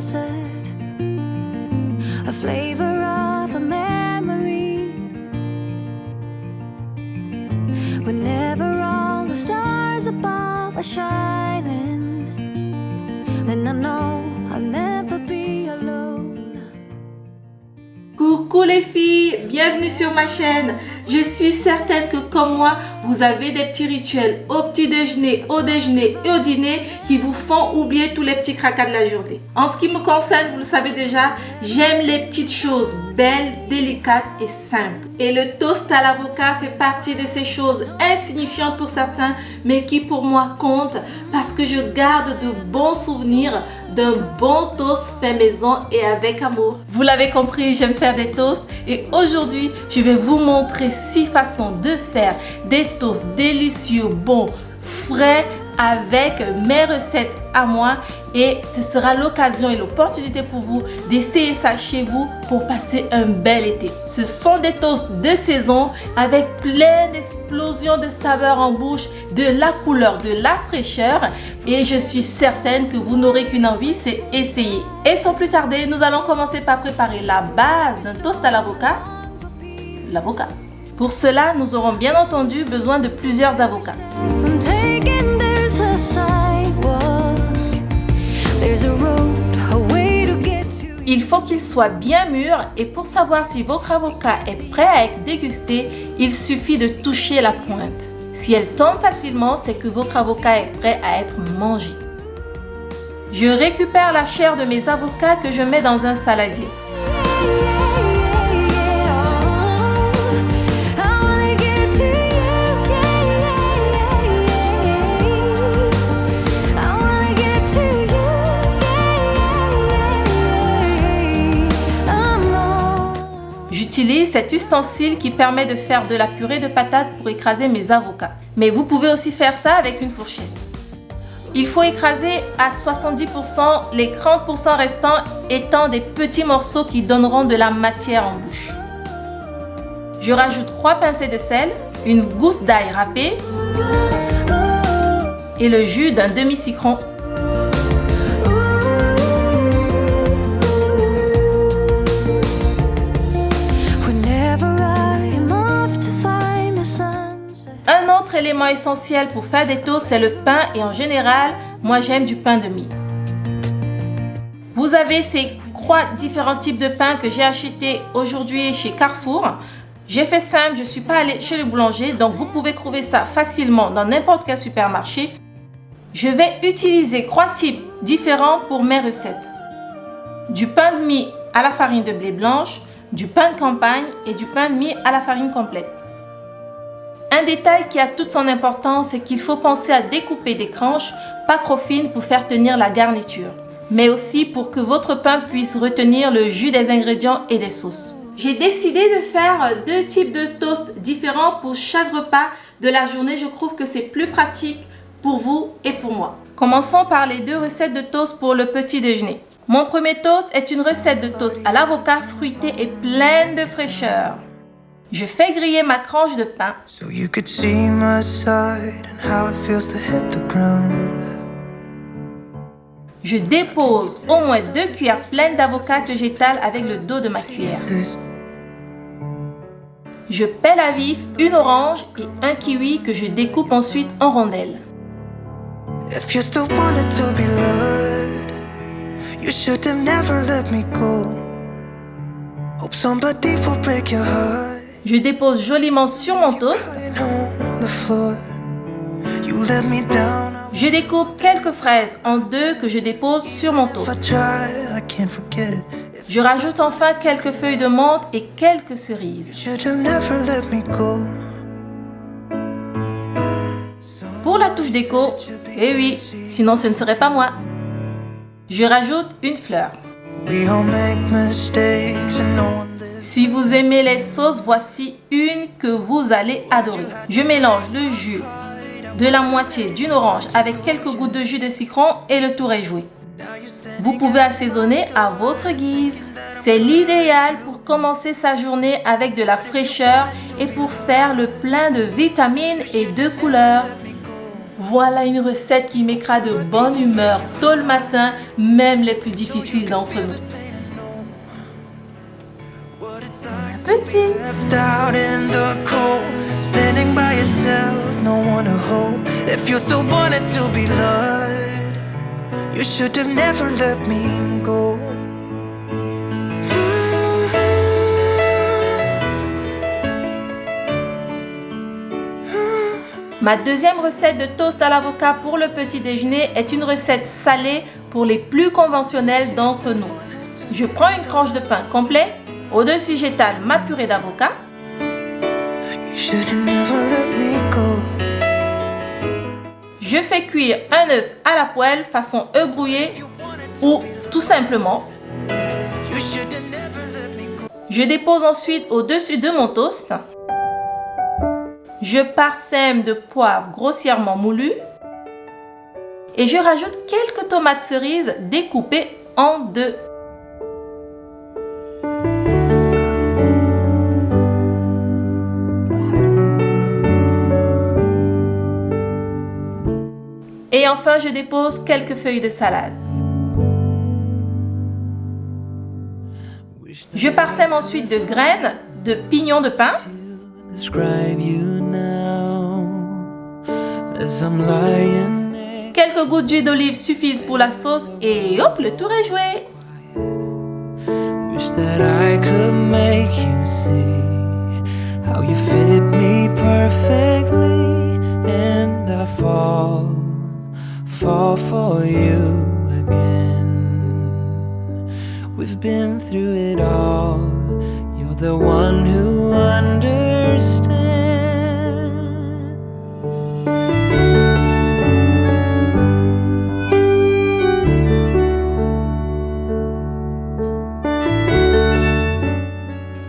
sunset, a flavor of a memory. Whenever all the stars above are shining, then I know I'll never be alone. Coucou les filles, bienvenue sur ma chaîne. Je suis certaine que comme moi, vous avez des petits rituels au petit déjeuner, au déjeuner et au dîner qui vous font oublier tous les petits cracas de la journée. En ce qui me concerne, vous le savez déjà, j'aime les petites choses belles, délicates et simples. Et le toast à l'avocat fait partie de ces choses insignifiantes pour certains, mais qui pour moi comptent parce que je garde de bons souvenirs d'un bon toast fait maison et avec amour. Vous l'avez compris, j'aime faire des toasts et aujourd'hui, je vais vous montrer 6 façons de faire des toasts délicieux, bons, frais avec mes recettes à moi et ce sera l'occasion et l'opportunité pour vous d'essayer ça chez vous pour passer un bel été. Ce sont des toasts de saison avec plein d'explosions de saveurs en bouche, de la couleur, de la fraîcheur et je suis certaine que vous n'aurez qu'une envie, c'est essayer. Et sans plus tarder, nous allons commencer par préparer la base d'un toast à l'avocat, l'avocat. Pour cela, nous aurons bien entendu besoin de plusieurs avocats. Il faut qu'il soit bien mûr et pour savoir si votre avocat est prêt à être dégusté, il suffit de toucher la pointe. Si elle tombe facilement, c'est que votre avocat est prêt à être mangé. Je récupère la chair de mes avocats que je mets dans un saladier. J'utilise cet ustensile qui permet de faire de la purée de patates pour écraser mes avocats. Mais vous pouvez aussi faire ça avec une fourchette. Il faut écraser à 70%, les 30% restants étant des petits morceaux qui donneront de la matière en bouche. Je rajoute 3 pincées de sel, une gousse d'ail râpée et le jus d'un demi-citron. Un autre élément essentiel pour faire des toasts, c'est le pain et en général, moi j'aime du pain de mie. Vous avez ces 3 différents types de pain que j'ai acheté aujourd'hui chez Carrefour. J'ai fait simple, je ne suis pas allée chez le boulanger, donc vous pouvez trouver ça facilement dans n'importe quel supermarché. Je vais utiliser 3 types différents pour mes recettes. Du pain de mie à la farine de blé blanche, du pain de campagne et du pain de mie à la farine complète. Un détail qui a toute son importance, c'est qu'il faut penser à découper des tranches pas trop fines pour faire tenir la garniture, mais aussi pour que votre pain puisse retenir le jus des ingrédients et des sauces. J'ai décidé de faire 2 types de toasts différents pour chaque repas de la journée. Je trouve que c'est plus pratique pour vous et pour moi. Commençons par les 2 recettes de toast pour le petit déjeuner. Mon premier toast est une recette de toast à l'avocat fruité et pleine de fraîcheur. Je fais griller ma tranche de pain. Je dépose au moins 2 cuillères pleines d'avocat que j'étale avec le dos de ma cuillère. Je pèle à vif une orange et un kiwi que je découpe ensuite en rondelles. Je dépose joliment sur mon toast. Je découpe quelques fraises en 2 que je dépose sur mon toast. Je rajoute enfin quelques feuilles de menthe et quelques cerises. Pour la touche déco, eh oui, sinon ce ne serait pas moi. Je rajoute une fleur. Si vous aimez les sauces, voici une que vous allez adorer. Je mélange le jus de la moitié d'une orange avec quelques gouttes de jus de citron et le tour est joué. Vous pouvez assaisonner à votre guise. C'est l'idéal pour commencer sa journée avec de la fraîcheur et pour faire le plein de vitamines et de couleurs. Voilà une recette qui mettra de bonne humeur tôt le matin, même les plus difficiles d'entre nous. Petit. Left out in the cold, standing by yourself, no one to hold. If you still wanted to be loved, you should have never let me go. Ma deuxième recette de toast à l'avocat pour le petit déjeuner est une recette salée pour les plus conventionnels d'entre nous. Je prends une tranche de pain complet, au-dessus j'étale ma purée d'avocat. You should have never let me go. Je fais cuire un œuf à la poêle façon œuf brouillé ou tout simplement. You should have never let me go. Je dépose ensuite au-dessus de mon toast. Je parsème de poivre grossièrement moulu et je rajoute quelques tomates cerises découpées en deux. Et enfin, je dépose quelques feuilles de salade. Je parsème ensuite de graines de pignon de pin. Describe you now as I'm lying there. Quelques gouttes d'huile d'olive suffisent pour la sauce et hop, le tour est joué. Wish that I could make you see how you fit me perfectly, and I fall for you again. We've been through it all. You're the one who understands.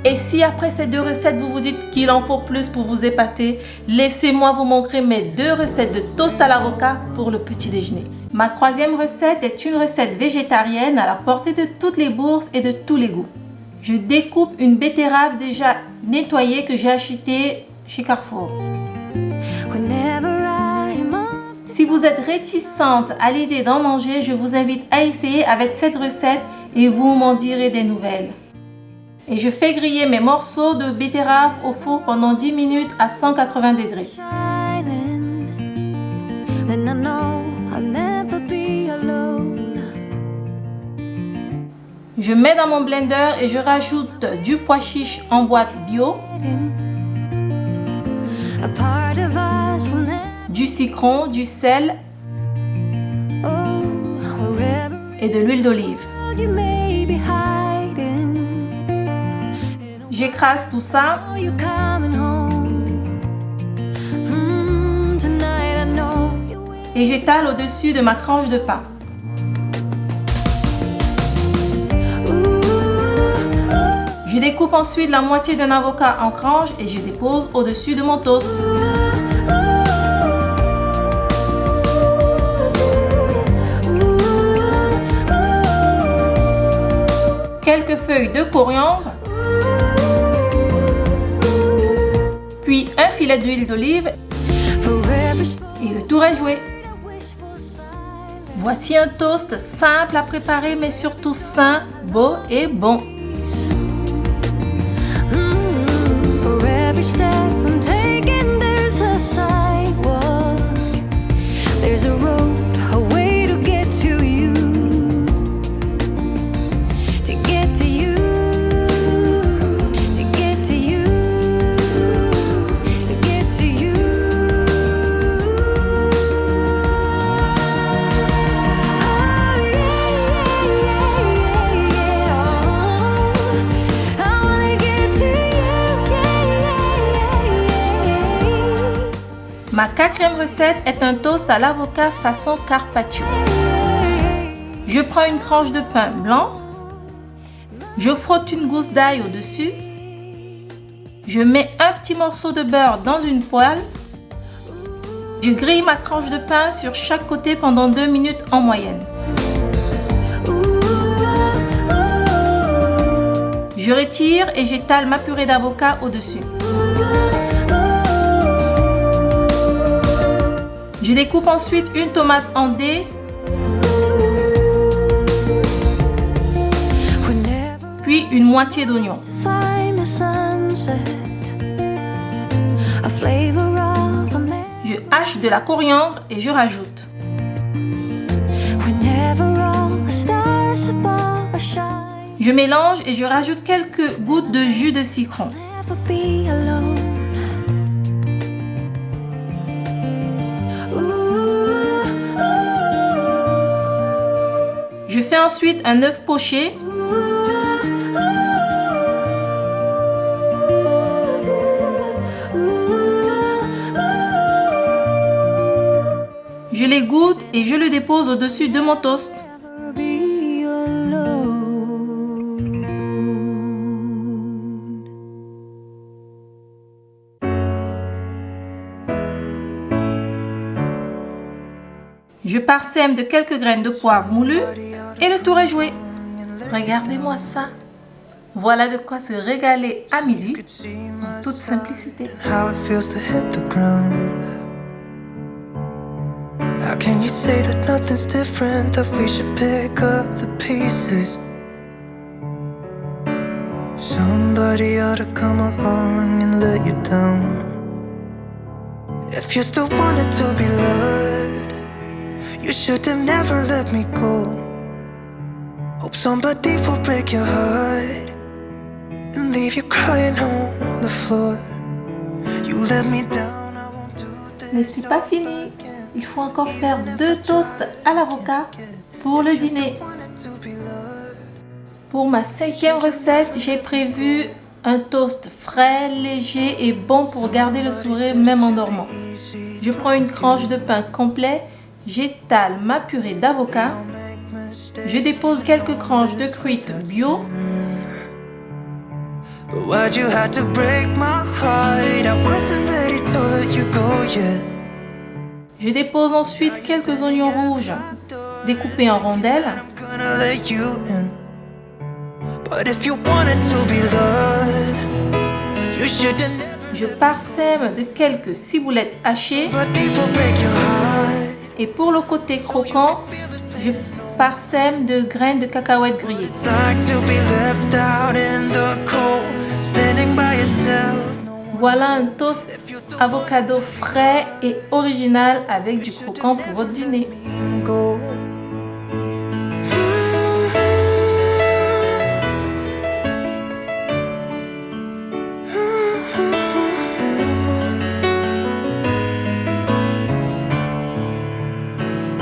Et si après ces deux recettes, vous vous dites qu'il en faut plus pour vous épater, laissez-moi vous montrer mes deux recettes de toast à l'avocat pour le petit déjeuner. Ma troisième recette est une recette végétarienne à la portée de toutes les bourses et de tous les goûts. Je découpe une betterave déjà nettoyée que j'ai achetée chez Carrefour. Whenever I'm on Si vous êtes réticente à l'idée d'en manger, je vous invite à essayer avec cette recette et vous m'en direz des nouvelles. Et je fais griller mes morceaux de betterave au four pendant 10 minutes à 180 degrés. shining, then I know I'll never be alone. Je mets dans mon blender et je rajoute du pois chiche en boîte bio, A part of us will never, du citron, du sel wherever et de l'huile d'olive. you may be hiding. J'écrase tout ça Are you coming home? Tonight I know you will. et j'étale au-dessus de ma tranche de pain. Je découpe ensuite la moitié d'un avocat en tranches et je dépose au-dessus de mon toast. Quelques feuilles de coriandre, puis un filet d'huile d'olive Forever spoke et le tour est joué. wishful silence. Voici un toast simple à préparer mais surtout sain, beau et bon. For every step I'm taking, there's a sidewalk. There's a road, a way to get to you. To get to you. To get to you. To get to you. Oh, yeah. I wanna get to you, Ma quatrième recette est un toast à l'avocat façon carpaccio. Je prends une tranche de pain blanc, je frotte une gousse d'ail au-dessus, je mets un petit morceau de beurre dans une poêle, je grille ma tranche de pain sur chaque côté pendant 2 minutes en moyenne. Je retire et j'étale ma purée d'avocat au-dessus. Je découpe ensuite une tomate en dés, Whenever puis une moitié d'oignon. find a sunset, a flavor of a man. Je hache de la coriandre et je rajoute. Whenever all the stars above are shine, Je mélange et je rajoute quelques gouttes de jus de citron. never be alone. Je fais ensuite un œuf poché. Je l'égoutte et je le dépose au-dessus de mon toast. Never be alone. Je parsème de quelques graines de poivre moulu et le tour est joué. Regardez-moi ça. Voilà de quoi se régaler à midi en toute simplicité. How it feels to hit the ground. How can you say that nothing's different, that we should pick up the pieces? Somebody ought to come along and let you down. If you still wanted to be loved, you should have never let me go. Hope somebody will break your heart and leave you crying on the floor. You let me down, I won't do this. Mais c'est pas fini. Il faut encore faire 2 toasts à l'avocat pour le dîner. Pour ma 5e recette, j'ai prévu un toast frais, léger et bon pour garder le sourire même en dormant. Je prends une tranche de pain complet, j'étale ma purée d'avocat, je dépose quelques tranches de truite bio, But why'd you have to break my heart? I wasn't ready to let you go yet. je dépose ensuite quelques oignons rouges découpés en rondelles, I'm gonna let you in. But if you wanted to be loved, you should have never. je parsème de quelques ciboulettes hachées But people break your heart. et pour le côté croquant, je parsème de graines de cacahuètes grillées. It's like to be left out in the cold, standing by yourself. Voilà un toast avocado frais et original avec du croquant pour votre dîner. Go.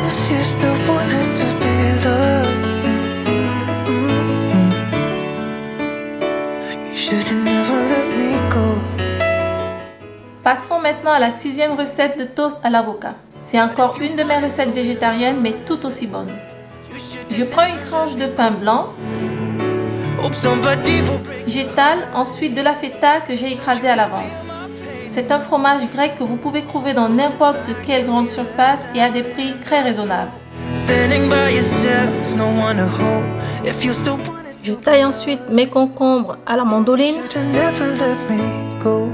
If you still wanted to be loved, you should have never let me go. Passons maintenant à la 6e recette de toast à l'avocat. C'est encore une de mes recettes végétariennes mais tout aussi bonne. Je prends une tranche de pain blanc, Hope somebody will break. j'étale ensuite de la feta que j'ai écrasée à l'avance. C'est un fromage grec que vous pouvez trouver dans n'importe quelle grande surface et à des prix très raisonnables. Standing by yourself, no one to hold. If you still wanted Je taille ensuite mes concombres à la mandoline, to never let me go.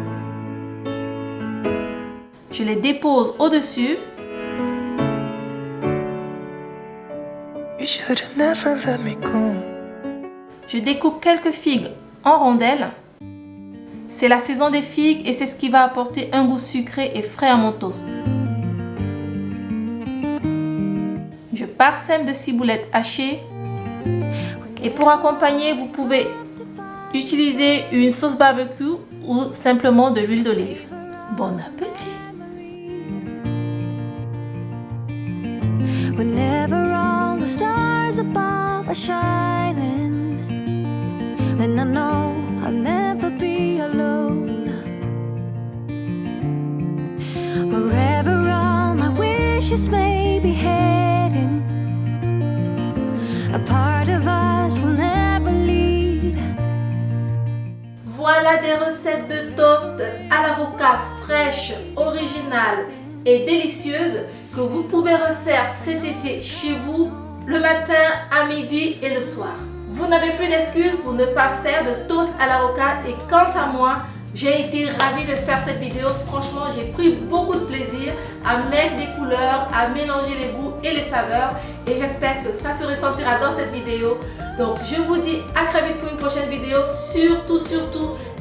je les dépose au-dessus, You should have never let me go. je découpe quelques figues en rondelles. C'est la saison des figues et c'est ce qui va apporter un goût sucré et frais à mon toast. Je parsème de ciboulettes hachées et pour accompagner, vous pouvez utiliser une sauce barbecue ou simplement de l'huile d'olive. Bon appétit! Whenever all the stars above are shining, then I know I'll never be alone. Wherever all my wishes may be heading, a part of us will never leave. Voilà des recettes de toast à l'avocat fraîches, originales et délicieuses que vous pouvez refaire cet été chez vous, le matin, à midi et le soir. Vous n'avez plus d'excuses pour ne pas faire de toast à l'avocat et quant à moi, J'ai été ravie de faire cette vidéo. Franchement, j'ai pris beaucoup de plaisir à mettre des couleurs, à mélanger les goûts et les saveurs. Et j'espère que ça se ressentira dans cette vidéo. Donc, je vous dis à très vite pour une prochaine vidéo. Surtout,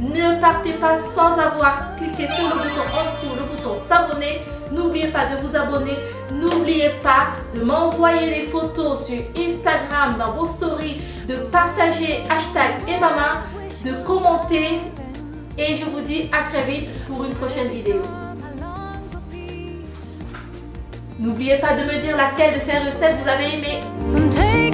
ne partez pas sans avoir cliqué sur le bouton en dessous, le bouton s'abonner. N'oubliez pas de vous abonner. N'oubliez pas de m'envoyer des photos sur Instagram, dans vos stories, de partager #Emama, de commenter. Et je vous dis à très vite pour une prochaine vidéo. N'oubliez pas de me dire laquelle de ces recettes vous avez aimé. I'm taking